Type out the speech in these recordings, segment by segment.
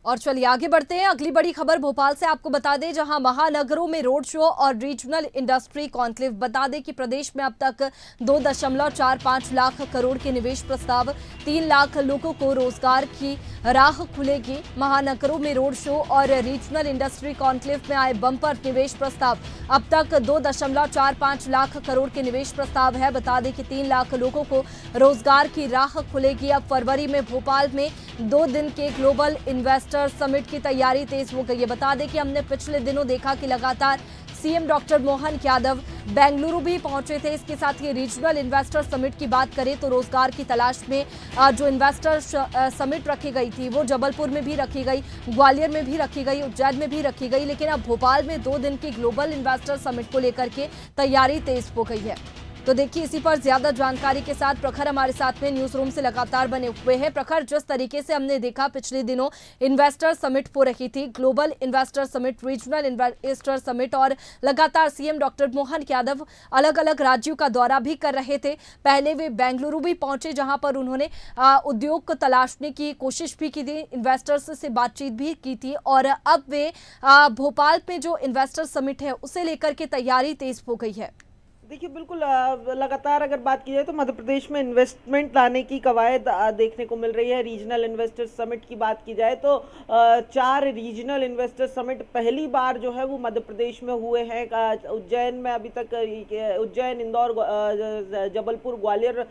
और चलिए आगे बढ़ते हैं। अगली बड़ी खबर भोपाल से आपको बता दें, जहां महानगरों में रोड शो और रीजनल इंडस्ट्री कॉन्क्लेव। बता दें कि प्रदेश में अब तक 2.45 लाख करोड़ के निवेश प्रस्ताव, 3 लाख लोगों को रोजगार की राह खुलेगी। महानगरों में रोड शो और रीजनल इंडस्ट्री कॉन्क्लेव में आए बंपर निवेश प्रस्ताव। अब तक 2.45 लाख करोड़ के निवेश प्रस्ताव है। बता दें कि 3 लाख लोगों को रोजगार की राह खुलेगी। अब फरवरी में भोपाल में 2 दिन के ग्लोबल इन्वेस्टर समिट की तैयारी तेज हो गई है। बता दें कि हमने पिछले दिनों देखा कि लगातार सीएम डॉक्टर मोहन यादव बेंगलुरु भी पहुंचे थे। इसके साथ ही रीजनल इन्वेस्टर समिट की बात करें तो रोजगार की तलाश में जो इन्वेस्टर समिट रखी गई थी वो जबलपुर में भी रखी गई, ग्वालियर में भी रखी गई, उज्जैन में भी रखी गई। लेकिन अब भोपाल में 2 दिन की ग्लोबल इन्वेस्टर समिट को लेकर के तैयारी तेज हो गई है। तो देखिए, इसी पर ज्यादा जानकारी के साथ प्रखर हमारे साथ में न्यूज रूम से लगातार बने हुए हैं। प्रखर, जिस तरीके से हमने देखा पिछले दिनों इन्वेस्टर समिट हो रही थी, global investor summit, regional investor summit, और लगातार सीएम डॉक्टर मोहन यादव अलग अलग राज्यों का दौरा भी कर रहे थे। पहले वे बेंगलुरु भी पहुंचे, जहां पर उन्होंने उद्योग को तलाशने की कोशिश भी की थी, इन्वेस्टर्स से बातचीत भी की थी, और अब वे भोपाल में जो इन्वेस्टर समिट है उसे लेकर के तैयारी तेज हो गई है। देखिए, बिल्कुल लगातार अगर बात की जाए तो मध्य प्रदेश में इन्वेस्टमेंट लाने की कवायद देखने को मिल रही है। रीजनल इन्वेस्टर समिट की बात की जाए तो 4 रीजनल इन्वेस्टर समिट पहली बार जो है वो मध्य प्रदेश में हुए हैं। उज्जैन में अभी तक उज्जैन, इंदौर, जबलपुर, ग्वालियर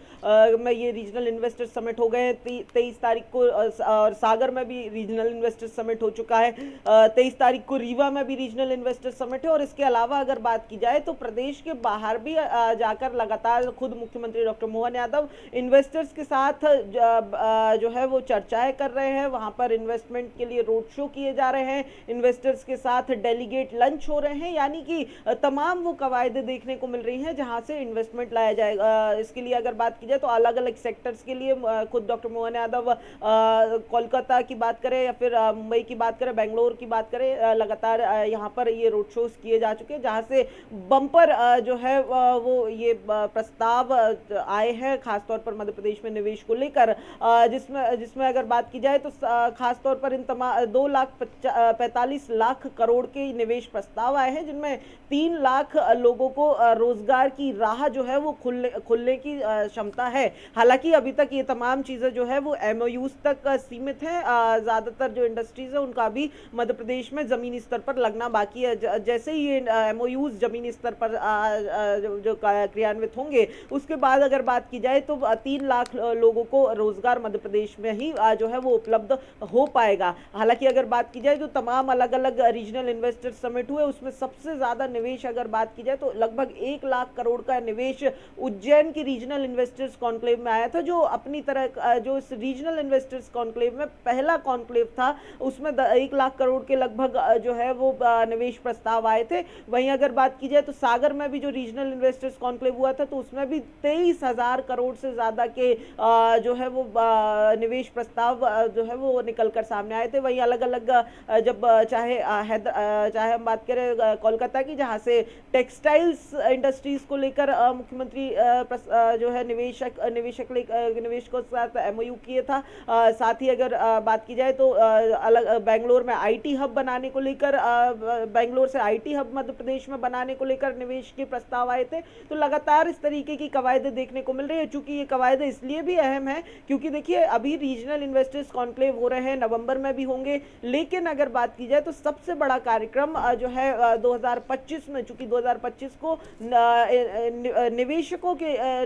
में ये रीजनल इन्वेस्टर समिट हो गए हैं। 23 तारीख को और सागर में भी रीजनल इन्वेस्टर समिट हो चुका है। 23 तारीख को रीवा में भी रीजनल इन्वेस्टर समिट है। और इसके अलावा अगर बात की जाए तो प्रदेश के बाहर भी जाकर लगातार खुद मुख्यमंत्री डॉक्टर मोहन यादव इन्वेस्टर्स के साथ जो है वो चर्चाएं कर रहे हैं। वहां पर इन्वेस्टमेंट के लिए रोड शो किए जा रहे हैं, इन्वेस्टर्स के साथ डेलीगेट लंच हो रहे हैं, यानी कि तमाम वो कवायदे देखने को मिल रही हैं जहां से इन्वेस्टमेंट लाया जाएगा। इसके लिए अगर बात की जाए तो अलग अलग सेक्टर्स के लिए खुद डॉक्टर मोहन यादव कोलकाता की बात करें या फिर मुंबई की बात करें, बेंगलोर की बात करें, लगातार यहाँ पर ये रोड शोज किए जा चुके हैं, जहां से बम्पर जो है वो ये प्रस्ताव आए हैं खासतौर पर मध्य प्रदेश में निवेश को लेकर, जिसमें अगर बात की जाए तो खासतौर पर इन 2,45 लाख करोड़ के निवेश प्रस्ताव आए हैं, जिनमें 3 लाख लोगों को रोजगार की राह जो है वो खुलने की क्षमता है। हालांकि अभी तक ये तमाम चीजें जो है वो एमओयूज तक सीमित हैं। ज्यादातर जो इंडस्ट्रीज है उनका भी मध्य प्रदेश में जमीनी स्तर पर लगना बाकी है। जैसे ही ये एमओयूज जमीनी स्तर पर जो क्रियान्वित होंगे, उसके बाद अगर बात की जाए तो 3 लाख लोगों को रोजगार मध्य प्रदेश में ही जो है वो उपलब्ध हो पाएगा। हालांकि अगर बात की जाए तो तमाम अलग अलग रीजनल इन्वेस्टर समिट हुए, उसमें सबसे ज्यादा निवेश अगर बात की जाए तो लगभग 1 लाख करोड़ का निवेश उज्जैन की रीजनल इन्वेस्टर्स कॉन्क्लेव में आया था, जो अपनी तरह जो इस रीजनल इन्वेस्टर्स कॉन्क्लेव में पहला कॉन्क्लेव था। उसमें 1 लाख करोड़ के लगभग जो है वो निवेश प्रस्ताव आए थे। वहीं अगर बात की जाए तो सागर में भी जो रीजनल इन्वेस्टर्स कॉन्क्लेव हुआ था तो उसमें भी 23,000 करोड़ से ज्यादा के जो है वो निवेश प्रस्ताव जो है वो निकलकर सामने आए थे। वहीं अलग अलग जब चाहे हम बात करें कोलकाता की, जहां से टेक्सटाइल्स इंडस्ट्रीज को लेकर मुख्यमंत्री जो है निवेश को साथ एमओयू किए था। साथ ही अगर बात की जाए तो अलग बेंगलोर में आईटी हब बनाने को लेकर, बेंगलोर से आईटी हब मध्य प्रदेश में बनाने को लेकर निवेश के प्रस्ताव आए थे। तो लगातार इस तरीके की कवायदे देखने को मिल रही है। चूंकि ये कवायदे इसलिए भी अहम है क्योंकि देखिए अभी रीजनल इन्वेस्टर्स कॉन्क्लेव हो रहे हैं, नवंबर में भी होंगे, लेकिन अगर बात की जाए तो सबसे बड़ा कार्यक्रम जो है 2025 में, चूंकि 2025 को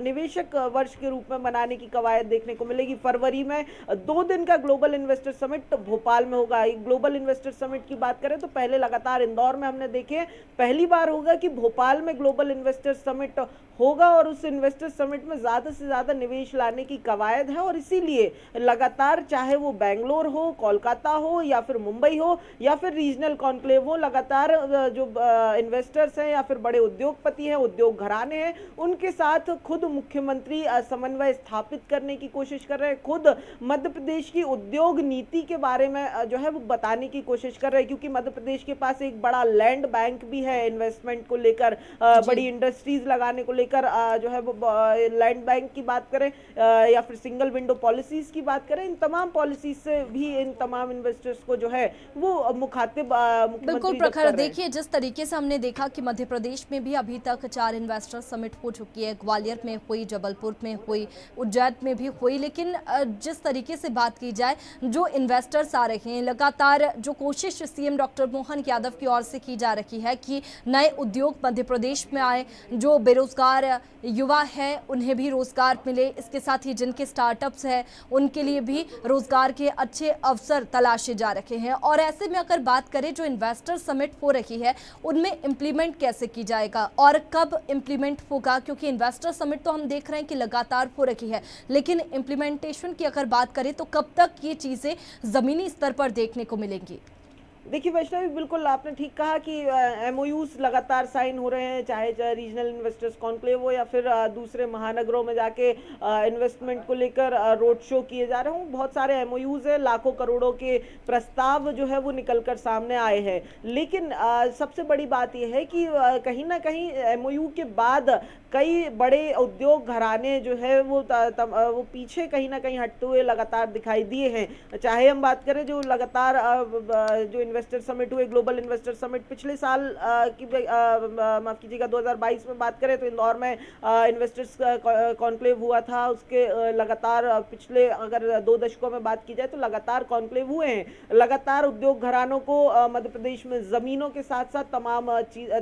निवेशक वर्ष के रूप में मनाने की कवायद देखने को मिलेगी। फरवरी में 2 दिन का ग्लोबल इन्वेस्टर समिट भोपाल में होगा। ग्लोबल इन्वेस्टर समिट की बात करें तो पहले लगातार इंदौर में हमने देखे, पहली बार होगा कि भोपाल में ग्लोबल इन्वेस्टर समिट होगा और उस इन्वेस्टर समिट में ज्यादा से ज्यादा निवेश लाने की कवायद है। और इसीलिए लगातार चाहे वो बेंगलोर हो, कोलकाता हो या फिर मुंबई हो या फिर रीजनल कॉन्क्लेव हो, लगातार जो इन्वेस्टर्स हैं या फिर बड़े उद्योगपति हैं, उद्योग घराने हैं, उनके साथ खुद मुख्यमंत्री समन्वय स्थापित करने की कोशिश कर रहे हैं। खुद मध्य प्रदेश की उद्योग नीति के बारे में जो है वो बताने की कोशिश कर रहे हैं, क्योंकि मध्य प्रदेश के पास एक बड़ा लैंड बैंक भी है इन्वेस्टमेंट को लेकर। बड़ी इंडस्ट्रीज लगाने को लेकर जो है वो लैंड बैंक की बात करें या फिर सिंगल विंडो पॉलिसीज की बात करें, इन तमाम पॉलिसीज से भी इन तमाम इन्वेस्टर्स को जो है वो मुखातिब बिल्कुल प्रखर, देखिए जिस तरीके से हमने देखा कि मध्य प्रदेश में भी अभी तक 4 इन्वेस्टर समिट हो चुकी है, ग्वालियर में हुई, जबलपुर में हुई, उज्जैन में भी हुई, लेकिन जिस तरीके से बात की जाए जो इन्वेस्टर्स आ रहे हैं, लगातार जो कोशिश सीएम डॉक्टर मोहन यादव की ओर से की जा रही है कि नए उद्योग मध्य प्रदेश में आए, जो बेरोजगार युवा है उन्हें भी रोजगार मिले, इसके साथ ही जिनके स्टार्टअप्स हैं उनके लिए भी रोजगार के अच्छे अवसर तलाशे जा रहे हैं। और ऐसे में अगर बात करें जो इन्वेस्टर समिट हो रही है उनमें इम्प्लीमेंट कैसे की जाएगा और कब इम्प्लीमेंट होगा, क्योंकि इन्वेस्टर समिट तो हम देख रहे हैं कि लगातार हो रही है, लेकिन इम्प्लीमेंटेशन की अगर बात करें तो कब तक ये चीजें जमीनी स्तर पर देखने को मिलेंगी? देखिए वैष्णवी, बिल्कुल आपने ठीक कहा कि एमओयूज लगातार साइन हो रहे हैं, चाहे रीजनल इन्वेस्टर्स कॉन्क्लेव हो या फिर दूसरे महानगरों में जाके इन्वेस्टमेंट को लेकर रोड शो किए जा रहे हों। बहुत सारे एमओयूज है, लाखों करोड़ों के प्रस्ताव जो है वो निकलकर सामने आए हैं। लेकिन सबसे बड़ी बात यह है कि कहीं ना कहीं एमओयू के बाद कई बड़े उद्योग घराने जो है वो पीछे कहीं ना कहीं हटते हुए लगातार दिखाई दिए हैं। चाहे हम बात करें जो लगातार जो इन्वेस्टर समिट हुए, ग्लोबल इन्वेस्टर समिट पिछले साल की माफ कीजिएगा 2022 में बात करें तो इंदौर में इन्वेस्टर्स कॉन्क्लेव हुआ था। उसके लगातार पिछले अगर 2 दशकों में बात की जाए तो लगातार कॉन्क्लेव हुए हैं। लगातार उद्योग घरानों को मध्य प्रदेश में जमीनों के साथ साथ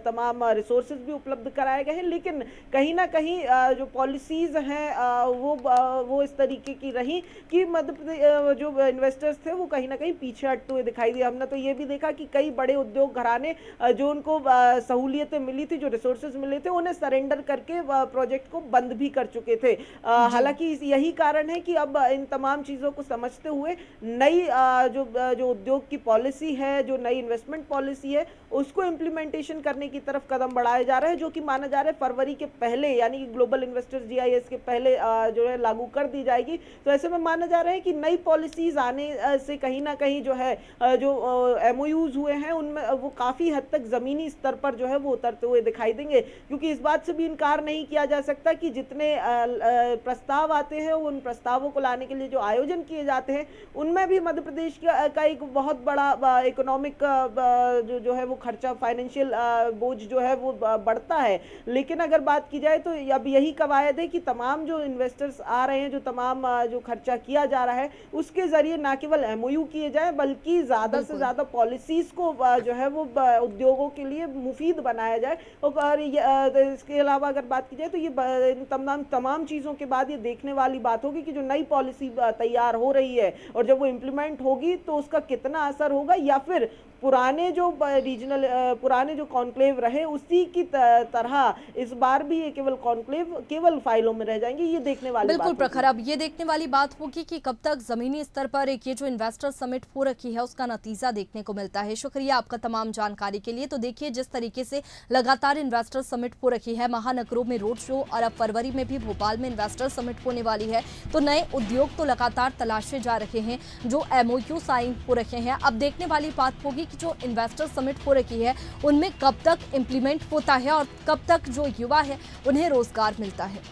तमाम रिसोर्सेज भी उपलब्ध कराए गए हैं। लेकिन कहीं ना कहीं जो पॉलिसीज हैं वो इस तरीके की रही कि मध्य प्रदेश जो इन्वेस्टर्स थे वो कहीं ना कहीं पीछे हटते हुए दिखाई दिए। हमने तो ये भी देखा कि कई बड़े उद्योग घराने जो उनको सहूलियतें मिली थी, जो रिसोर्सेज मिले थे, उन्हें सरेंडर करके प्रोजेक्ट को बंद भी कर चुके थे। हालांकि यही कारण है कि अब इन तमाम चीज़ों को समझते हुए नई जो उद्योग की पॉलिसी है, जो नई इन्वेस्टमेंट पॉलिसी है, उसको इम्प्लीमेंटेशन करने की तरफ कदम बढ़ाया जा रहा है, जो कि माना जा रहा है फरवरी के पहले यानी कि ग्लोबल इन्वेस्टर्स जीआईएस के पहले जो है लागू कर दी जाएगी। तो ऐसे में माना जा रहा है कि नई पॉलिसीज आने से कहीं ना कहीं जो है जो एमओयूज हुए हैं उनमें वो काफ़ी हद तक ज़मीनी स्तर पर जो है वो उतरते हुए दिखाई देंगे। क्योंकि इस बात से भी इनकार नहीं किया जा सकता कि जितने प्रस्ताव आते हैं उन प्रस्तावों को लाने के लिए जो आयोजन किए जाते हैं उनमें भी मध्य प्रदेश का एक बहुत बड़ा इकोनॉमिक जो है वो खर्चा, फाइनेंशियल बोझ जो है वो बढ़ता है। लेकिन अगर बात की जाए तो अब यही कवायद है कि तमाम जो इन्वेस्टर्स आ रहे हैं, जो तमाम जो खर्चा किया जा रहा है उसके जरिए ना केवल एमओयू किए जाए बल्कि ज़्यादा से ज़्यादा पॉलिसीज़ को जो है वो उद्योगों के लिए मुफीद बनाया जाए। और इसके अलावा अगर बात की जाए तो ये तमाम चीज़ों के बाद ये देखने वाली बात होगी कि जो नई पॉलिसी तैयार हो रही है और जब वो इम्प्लीमेंट होगी तो उसका कितना असर होगा, या फिर पुराने जो कॉन्क्लेव रहे उसी की तरह इस बार भी ये केवल फाइलों में रह जाएंगे। ये देखने वाली बिल्कुल बात प्रखर, अब ये देखने वाली बात होगी कि कब तक जमीनी स्तर पर एक ये जो इन्वेस्टर समिट हो रखी है उसका नतीजा देखने को मिलता है। शुक्रिया आपका तमाम जानकारी के लिए। तो देखिए जिस तरीके से लगातार इन्वेस्टर समिट हो रखी है, महानगरों में रोड शो और अब फरवरी में भी भोपाल में इन्वेस्टर समिट होने वाली है, तो नए उद्योग तो लगातार तलाशे जा रहे हैं, जो एमओयू साइन हो रखे हैं। अब देखने वाली बात होगी कि जो इन्वेस्टर समिट हो रखी है उनमें कब तक इम्प्लीमेंट होता है और कब तक जो युवा है उन्हें रोजगार मिलता है।